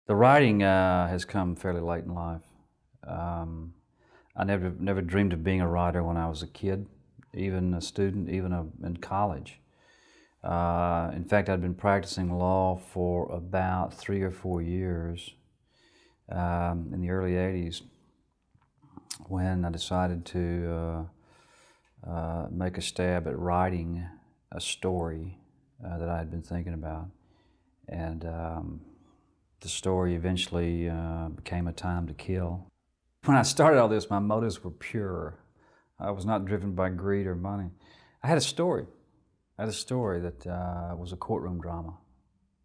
The writing has come fairly late in life. Um, I never dreamed of being a writer when I was a kid, even a student, even in college. In fact, I'd been practicing law for about 3 or 4 years in the early '80s when I decided to make a stab at writing a story that I had been thinking about. And the story eventually became A Time to Kill. When I started all this, my motives were pure. I was not driven by greed or money. I had a story. I had a story that was a courtroom drama.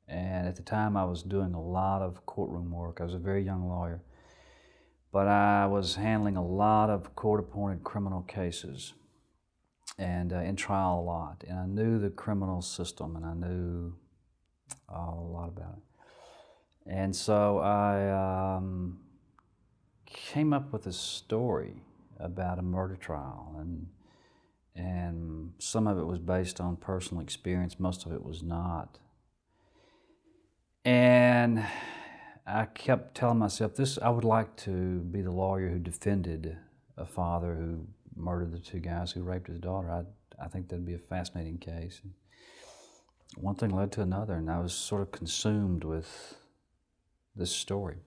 And at the time, I was doing a lot of courtroom work. I was a very young lawyer. But I was handling a lot of court-appointed criminal cases and in trial a lot. And I knew the criminal system, and I knew a lot about it. And so I came up with a story about a murder trial, and some of it was based on personal experience, most of it was not. And I kept telling myself, I would like to be the lawyer who defended a father who murdered the two guys who raped his daughter. I think that'd be a fascinating case. And one thing led to another, and I was sort of consumed with this story.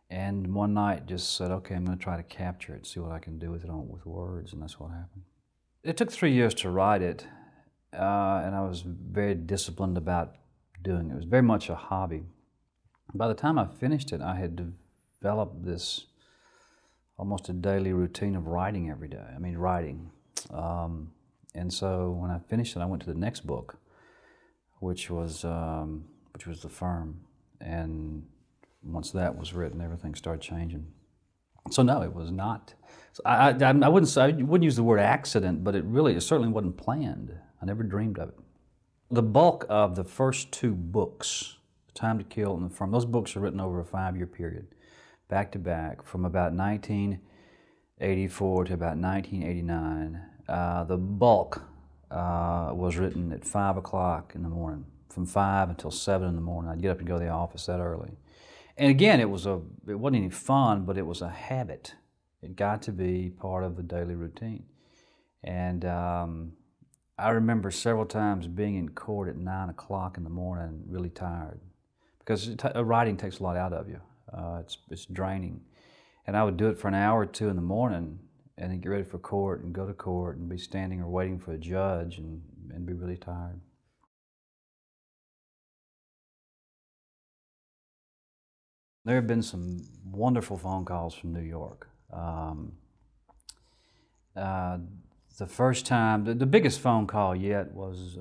And one night just said, okay, I'm going to try to capture it, see what I can do with it with words, and that's what happened. It took 3 years to write it, and I was very disciplined about doing it. It was very much a hobby. By the time I finished it, I had developed this almost a daily routine of writing every day. I mean, writing. And so when I finished it, I went to the next book, which was The Firm. And once that was written, everything started changing. So no, it was not. I wouldn't use the word accident, but it certainly wasn't planned. I never dreamed of it. The bulk of the first two books, Time to Kill and The Firm, those books are written over a 5-year period, back to back, from about 1984 to about 1989. The bulk was written at 5 o'clock in the morning, from 5 until 7 in the morning. I'd get up and go to the office that early. And again, it wasn't any fun, but it was a habit. It got to be part of the daily routine. And I remember several times being in court at 9 o'clock in the morning, really tired, because writing takes a lot out of you. It's draining. And I would do it for an hour or two in the morning, and then get ready for court and go to court and be standing or waiting for a judge and be really tired. There have been some wonderful phone calls from New York. The first time, the biggest phone call yet was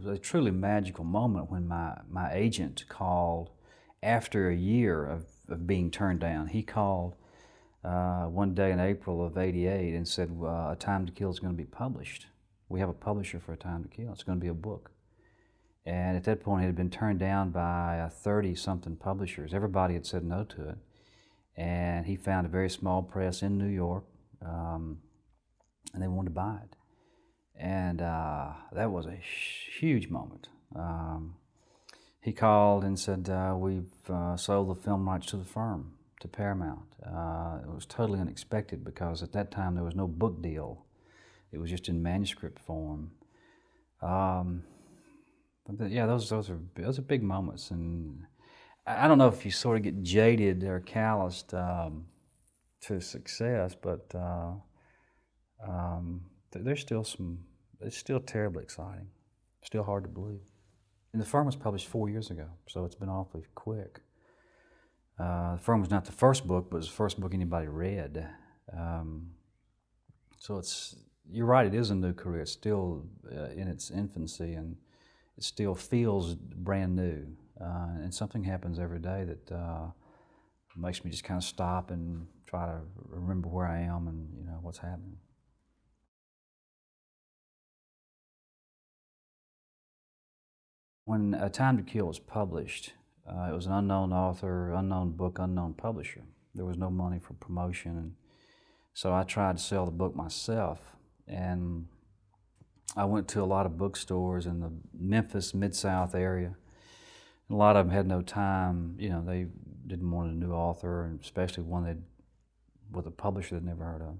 a truly magical moment when my agent called after a year of being turned down. He called one day in April of '88 and said, A Time to Kill is going to be published. We have a publisher for A Time to Kill. It's going to be a book. And at that point, it had been turned down by 30-something publishers. Everybody had said no to it. And he found a very small press in New York, and they wanted to buy it. And that was a huge moment. He called and said, we've sold the film rights to The Firm, to Paramount. It was totally unexpected because at that time there was no book deal. It was just in manuscript form. Yeah, those are big moments, and I don't know if you sort of get jaded or calloused to success, but it's still terribly exciting, still hard to believe. And The Firm was published 4 years ago, so it's been awfully quick. The Firm was not the first book, but it was the first book anybody read. So you're right, it is a new career. It's still in its infancy, and it still feels brand new. And something happens every day that makes me just kind of stop and try to remember where I am and what's happening. When A Time to Kill was published, it was an unknown author, unknown book, unknown publisher. There was no money for promotion, and so I tried to sell the book myself. And I went to a lot of bookstores in the Memphis, Mid-South area, A lot of them had no time. You know, they didn't want a new author, and especially one that with a publisher they'd never heard of.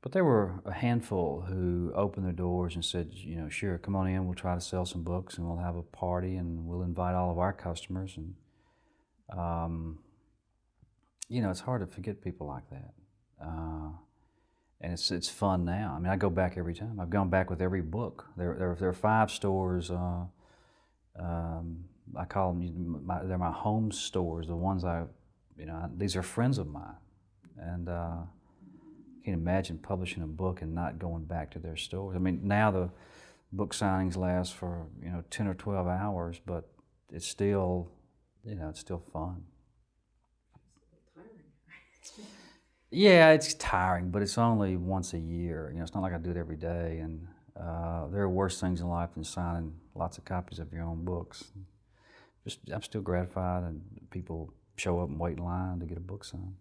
But there were a handful who opened their doors and said, you know, sure, come on in, we'll try to sell some books and we'll have a party and we'll invite all of our customers. And, you know, it's hard to forget people like that. And it's fun now. I mean, I go back every time. I've gone back with every book. There are 5 stores. I call them, they're my home stores, the ones these are friends of mine. And I can't imagine publishing a book and not going back to their stores. I mean, now the book signings last for, 10 or 12 hours, but it's still, it's still fun. Yeah, it's tiring, but it's only once a year. It's not like I do it every day. And there are worse things in life than signing lots of copies of your own books. I'm still gratified, and people show up and wait in line to get a book signed.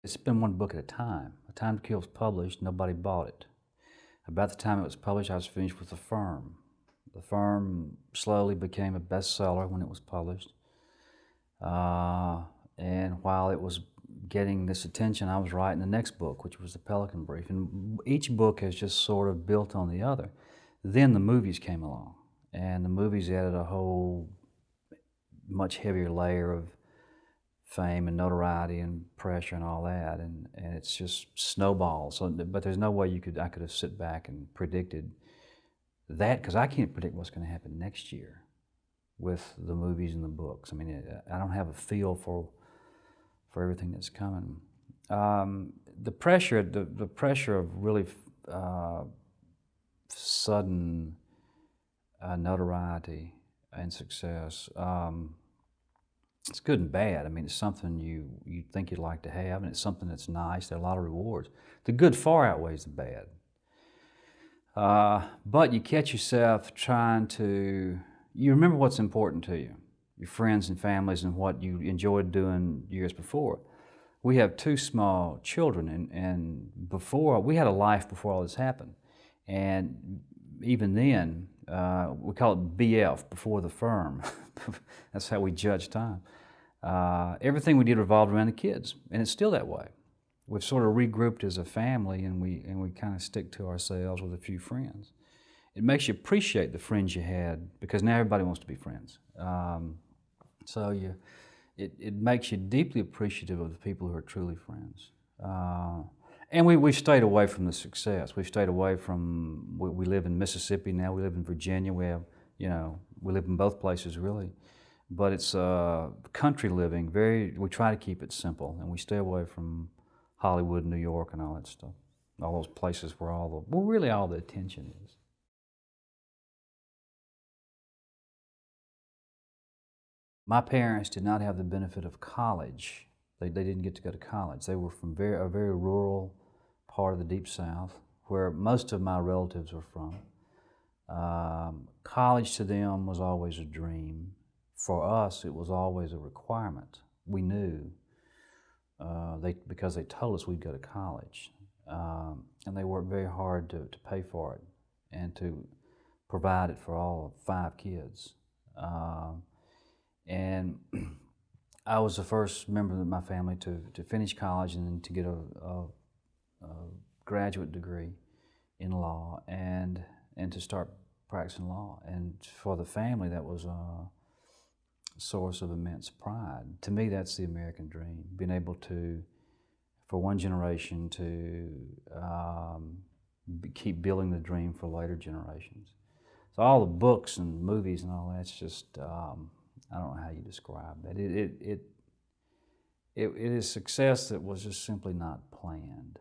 It's been one book at a time. A Time to Kill was published, nobody bought it. About the time it was published, I was finished with The Firm. The Firm slowly became a bestseller when it was published. And while it was getting this attention, I was writing the next book, which was The Pelican Brief. And each book has just sort of built on the other. Then the movies came along, and the movies added a whole much heavier layer of fame and notoriety and pressure and all that, and it's just snowballs. So, but there's no way I could have sit back and predicted that, because I can't predict what's going to happen next year with the movies and the books. I mean, I don't have a feel for everything that's coming. The pressure of really sudden notoriety and success. It's good and bad. I mean, it's something you think you'd like to have, and it's something that's nice. There are a lot of rewards. The good far outweighs the bad. But you catch yourself you remember what's important to you, your friends and families, and what you enjoyed doing years before. We have 2 small children, and before, we had a life before all this happened. And even then, we call it BF, before the firm. That's how we judge time. Everything we did revolved around the kids, and it's still that way. We've sort of regrouped as a family, and we kind of stick to ourselves with a few friends. It makes you appreciate the friends you had, because now everybody wants to be friends. It makes you deeply appreciative of the people who are truly friends. And we've stayed away from the success. We've stayed away from, we live in Mississippi now, we live in Virginia, we live in both places really. But it's country living, we try to keep it simple, and we stay away from Hollywood, New York, and all that stuff. All those places where really all the attention is. My parents did not have the benefit of college. They didn't get to go to college. They were from a very rural part of the Deep South, where most of my relatives were from. College to them was always a dream. For us, it was always a requirement. We knew, because they told us we'd go to college. And they worked very hard to pay for it and to provide it for all 5 kids. And I was the first member of my family to finish college and then to get a graduate degree in law and to start practicing law. And for the family, that was a source of immense pride. To me, that's the American dream, being able to, for one generation, to keep building the dream for later generations. So all the books and movies and all that's just, I don't know how you describe that. It is success that was just simply not planned.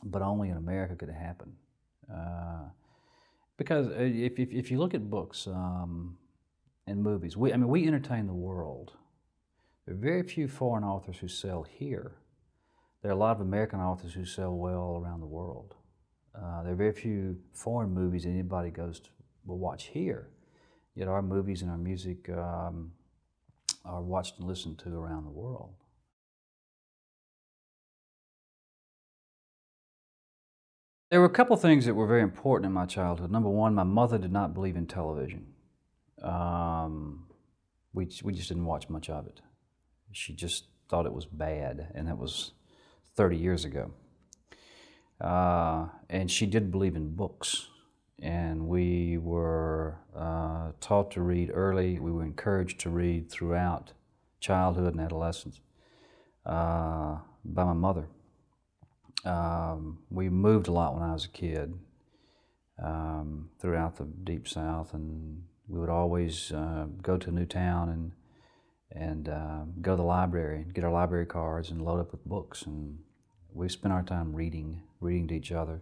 But only in America could it happen. Because if you look at books and movies, we entertain the world. There are very few foreign authors who sell here. There are a lot of American authors who sell well around the world. There are very few foreign movies that anybody will watch here. Yet our movies and our music are watched and listened to around the world. There were a couple things that were very important in my childhood. Number one, my mother did not believe in television. Um, we just didn't watch much of it. She just thought it was bad, and that was 30 years ago. And she did believe in books, and we were taught to read early. We were encouraged to read throughout childhood and adolescence by my mother. We moved a lot when I was a kid throughout the Deep South, and we would always go to a new town and go to the library and get our library cards and load up with books. And we spent our time reading to each other.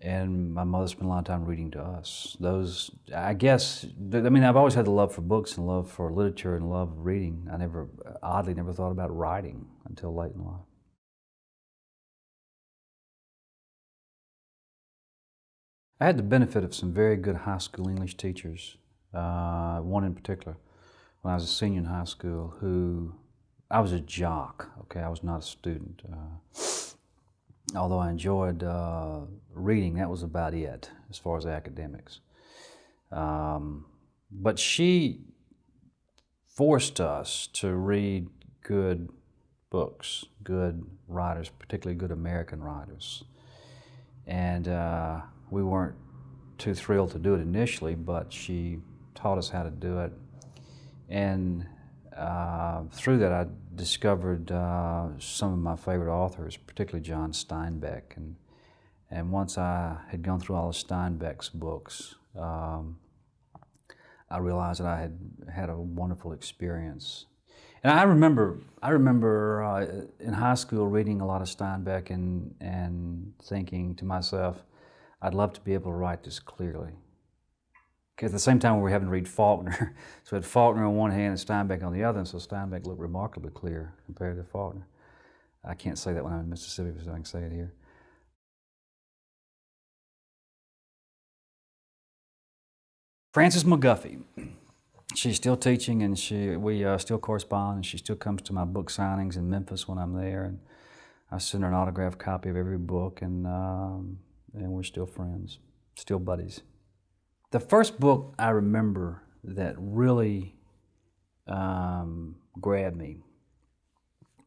And my mother spent a lot of time reading to us. Those, I guess, I mean, I've always had the love for books and love for literature and love of reading. I oddly never thought about writing until late in life. I had the benefit of some very good high school English teachers, one in particular, when I was a senior in high school, I was a jock, okay, I was not a student. Although I enjoyed reading, that was about it as far as academics. But she forced us to read good books, good writers, particularly good American writers. And we weren't too thrilled to do it initially, but she taught us how to do it. And through that, I discovered some of my favorite authors, particularly John Steinbeck. And once I had gone through all of Steinbeck's books, I realized that I had had a wonderful experience. And I remember in high school reading a lot of Steinbeck and thinking to myself, I'd love to be able to write this clearly. At the same time, we were having to read Faulkner. So we had Faulkner on one hand and Steinbeck on the other, and so Steinbeck looked remarkably clear compared to Faulkner. I can't say that when I'm in Mississippi, so I can say it here. Frances McGuffey. She's still teaching, and we still correspond, and she still comes to my book signings in Memphis when I'm there, and I send her an autographed copy of every book, and we're still friends, still buddies. The first book I remember that really grabbed me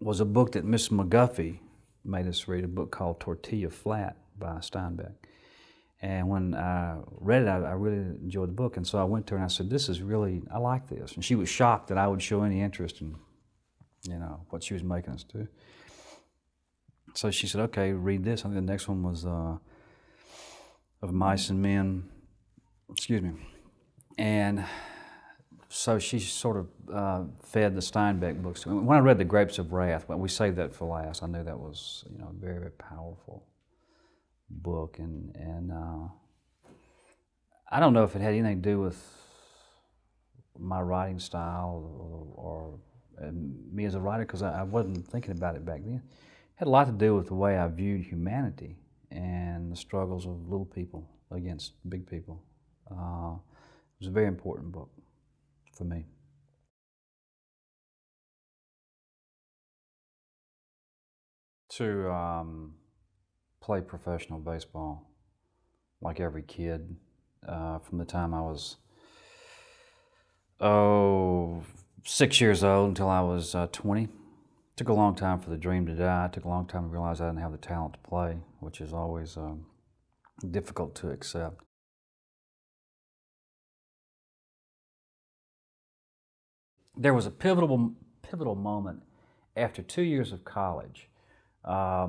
was a book that Miss McGuffey made us read, a book called Tortilla Flat by Steinbeck. And when I read it, I really enjoyed the book. And so I went to her and I said, I like this. And she was shocked that I would show any interest in, what she was making us do. So she said, okay, read this. I think the next one was Of Mice and Men. Excuse me. And so she sort of fed the Steinbeck books to me. When I read The Grapes of Wrath, we saved that for last. I knew that was, a very, very powerful book, and I don't know if it had anything to do with my writing style or me as a writer, because I wasn't thinking about it back then. It had a lot to do with the way I viewed humanity and the struggles of little people against big people. It was a very important book for me. To play professional baseball like every kid from the time I was 6 years old until I was 20. It took a long time for the dream to die. It took a long time to realize I didn't have the talent to play, which is always difficult to accept. There was a pivotal moment after 2 years of college. I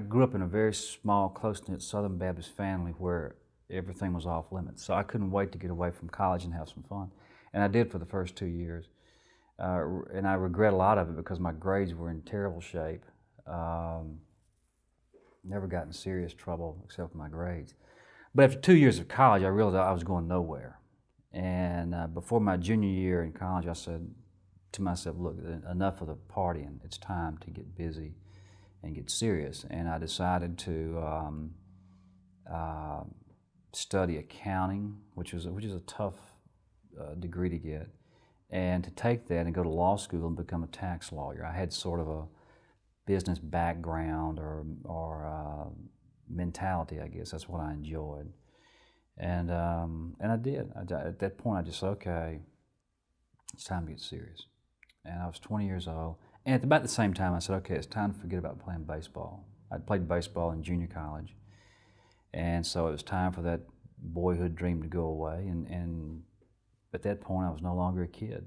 grew up in a very small, close-knit Southern Baptist family where everything was off limits. So I couldn't wait to get away from college and have some fun. And I did for the first 2 years. And I regret a lot of it because my grades were in terrible shape. Never got in serious trouble except for my grades. But after 2 years of college, I realized I was going nowhere. And before my junior year in college, I said to myself, look, enough of the partying. It's time to get busy and get serious. And I decided to study accounting, which is a tough degree to get, and to take that and go to law school and become a tax lawyer. I had sort of business background or mentality, I guess. That's what I enjoyed. And I did. At that point, I just said, okay, it's time to get serious. And I was 20 years old. And at about the same time, I said, okay, it's time to forget about playing baseball. I'd played baseball in junior college. And so it was time for that boyhood dream to go away. And at that point, I was no longer a kid.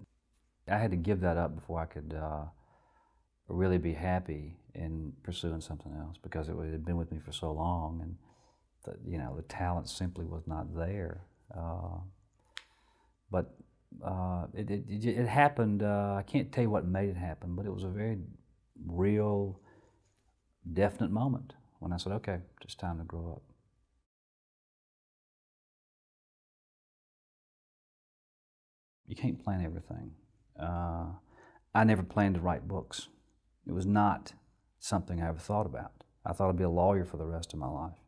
I had to give that up before I could really be happy in pursuing something else, because it had been with me for so long, and the talent simply was not there. But it happened. I can't tell you what made it happen, but it was a very real, definite moment when I said, okay, it's time to grow up. You can't plan everything. I never planned to write books. It was not something I ever thought about. I thought I'd be a lawyer for the rest of my life.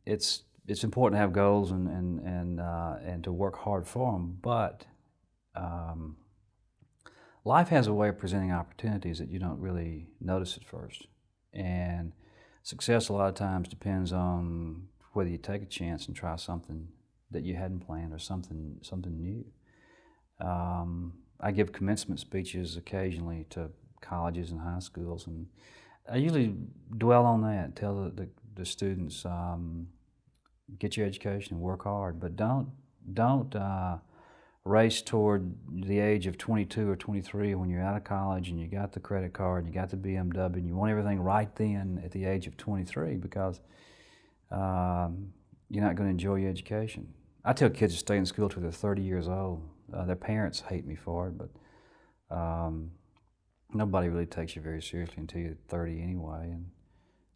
It's important to have goals and to work hard for them, but life has a way of presenting opportunities that you don't really notice at first. And success a lot of times depends on whether you take a chance and try something that you hadn't planned, or something new. I give commencement speeches occasionally to colleges and high schools, and I usually dwell on that, tell the students, get your education and work hard, but don't race toward the age of 22 or 23 when you're out of college and you got the credit card and you got the BMW and you want everything right then at the age of 23, because you're not going to enjoy your education. I tell kids to stay in school till they're 30 years old. Their parents hate me for it, but nobody really takes you very seriously until you're 30 anyway, and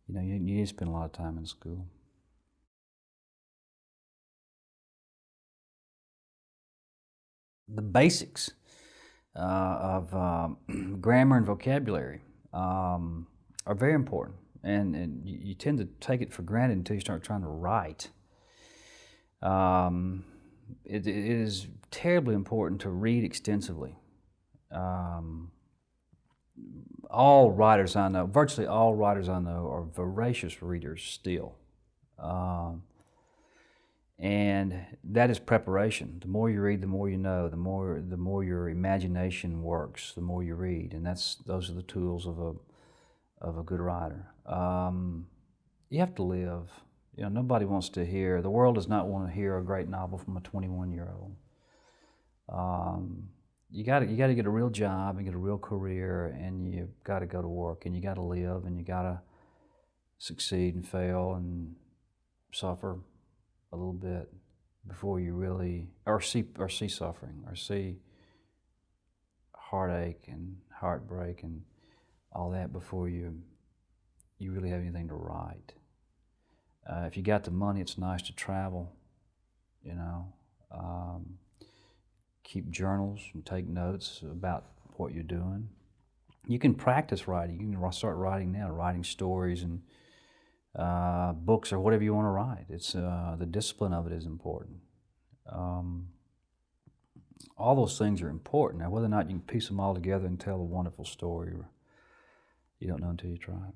you need to spend a lot of time in school. The basics of grammar and vocabulary are very important, and you tend to take it for granted until you start trying to write. It is terribly important to read extensively. All writers I know, virtually all writers I know, are voracious readers still. And that is preparation. The more you read, the more you know. The more your imagination works, the more you read, and those are the tools of a good writer. You have to live. Nobody wants to hear. The world does not want to hear a great novel from a 21-year-old. You got to get a real job and get a real career, and you got to go to work, and you got to live, and you got to succeed and fail and suffer a little bit before you really see suffering, or see heartache and heartbreak and all that before you really have anything to write. If you got the money, it's nice to travel. Keep journals and take notes about what you're doing. You can practice writing. You can start writing now, writing stories and books or whatever you want to write. It's the discipline of it is important. All those things are important. Now, whether or not you can piece them all together and tell a wonderful story, you don't know until you try it.